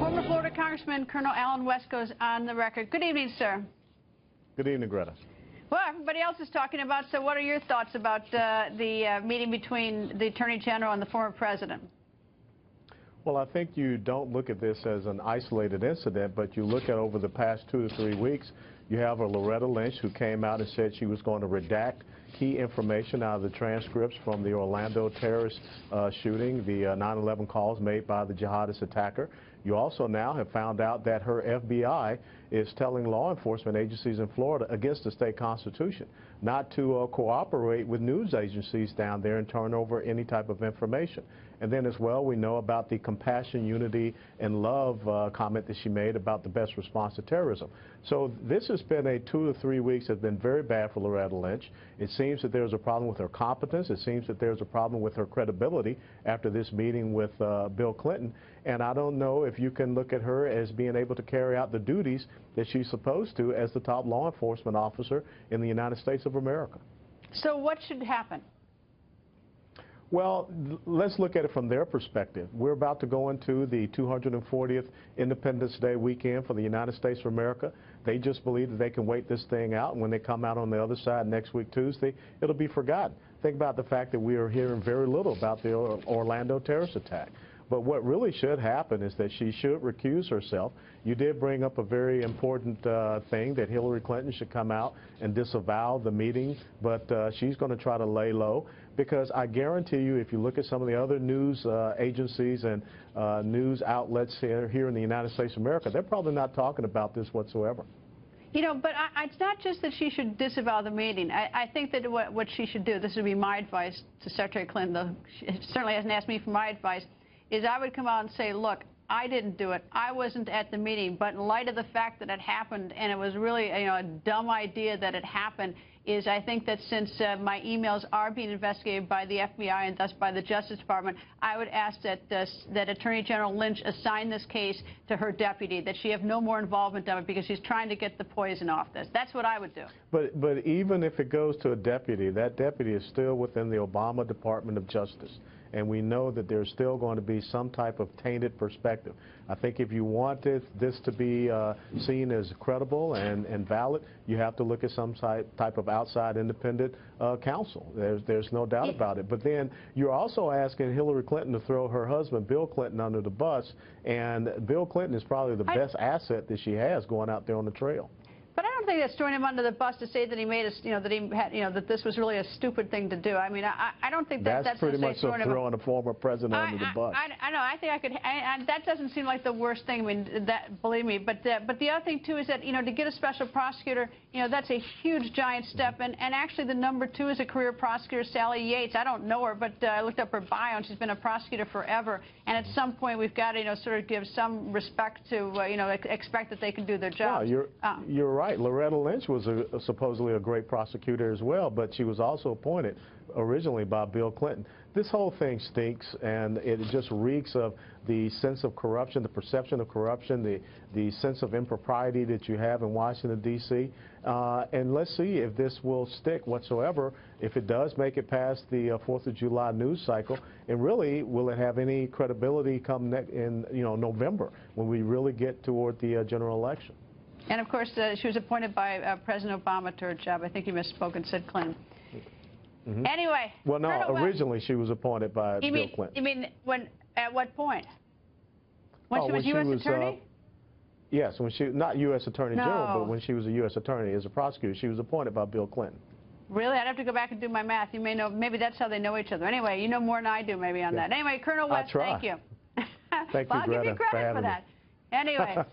Former Florida Congressman Colonel Allen West goes on the record. Good evening, sir. Good evening, Greta. Well, everybody else is talking about, so what are your thoughts about the meeting between the Attorney General and the former president? Well, I think you don't look at this as an isolated incident, but you look at over the past 2 to 3 weeks, you have a Loretta Lynch who came out and said she was going to redact key information out of the transcripts from the Orlando terrorist shooting, the 9/11 calls made by the jihadist attacker. You also now have found out that her FBI is telling law enforcement agencies in Florida against the state constitution not to cooperate with news agencies down there and turn over any type of information. And then as well, we know about the compassion, unity, and love comment that she made about the best response to terrorism. So this has been a 2 to 3 weeks has been very bad for Loretta Lynch. It seems that there's a problem with her competence. It seems that there's a problem with her credibility after this meeting with Bill Clinton. And I don't know if you can look at her as being able to carry out the duties that she's supposed to as the top law enforcement officer in the United States of America. So what should happen? Well, let's look at it from their perspective. We're about to go into the 240th Independence Day weekend for the United States of America. They just believe that they can wait this thing out, and when they come out on the other side next week, Tuesday, it'll be forgotten. Think about the fact that we are hearing very little about the Orlando terrorist attack. But what really should happen is that she should recuse herself. You did bring up a very important thing, that Hillary Clinton should come out and disavow the meeting, but she's going to try to lay low, because I guarantee you, if you look at some of the other news agencies and news outlets here in the United States of America, they're probably not talking about this whatsoever. You know, but it's not just that she should disavow the meeting. I think that what she should do, this would be my advice to Secretary Clinton, though she certainly hasn't asked me for my advice, is I would come out and say, look, I didn't do it. I wasn't at the meeting. But in light of the fact that it happened, and it was really a dumb idea that it happened, is I think that since my emails are being investigated by the FBI and thus by the Justice Department, I would ask that that Attorney General Lynch assign this case to her deputy, that she have no more involvement of it, because she's trying to get the poison off this. That's what I would do. But even if it goes to a deputy, that deputy is still within the Obama Department of Justice. And we know that there's still going to be some type of tainted perspective. I think if you wanted this to be seen as credible and valid, you have to look at some type of outside independent counsel. There's no doubt about it. But then you're also asking Hillary Clinton to throw her husband, Bill Clinton, under the bus. And Bill Clinton is probably the best asset that she has going out there on the trail. But I don't think that's throwing him under the bus to say that he made us, that he had, that this was really a stupid thing to do. I mean, I don't think that's pretty much throwing a former president under the bus. I know. I think I could. That doesn't seem like the worst thing. I mean, believe me. But the other thing too is that to get a special prosecutor, that's a huge, giant step. And actually, the number 2 is a career prosecutor, Sally Yates. I don't know her, but I looked up her bio, and she's been a prosecutor forever. And at some point, we've got to sort of give some respect to expect that they can do their job. Yeah, you're right. Loretta Lynch was supposedly a great prosecutor as well, but she was also appointed originally by Bill Clinton. This whole thing stinks, and it just reeks of the sense of corruption, the perception of corruption, the sense of impropriety that you have in Washington, D.C. And let's see if this will stick whatsoever, if it does make it past the 4th of July news cycle, and really, will it have any credibility come in November, when we really get toward the general election? And, of course, she was appointed by President Obama to her job. I think he misspoke and said Clinton. Mm-hmm. Anyway. Well, no, originally she was appointed by Bill Clinton. You mean at what point? When she was U.S. Attorney? Yes, when she, not U.S. Attorney General, but when she was a U.S. Attorney as a prosecutor, she was appointed by Bill Clinton. Really? I'd have to go back and do my math. You may know, maybe that's how they know each other. Anyway, you know more than I do maybe on that. Anyway, Colonel West, thank you. Thank you, I'll give you credit for that. Anyway.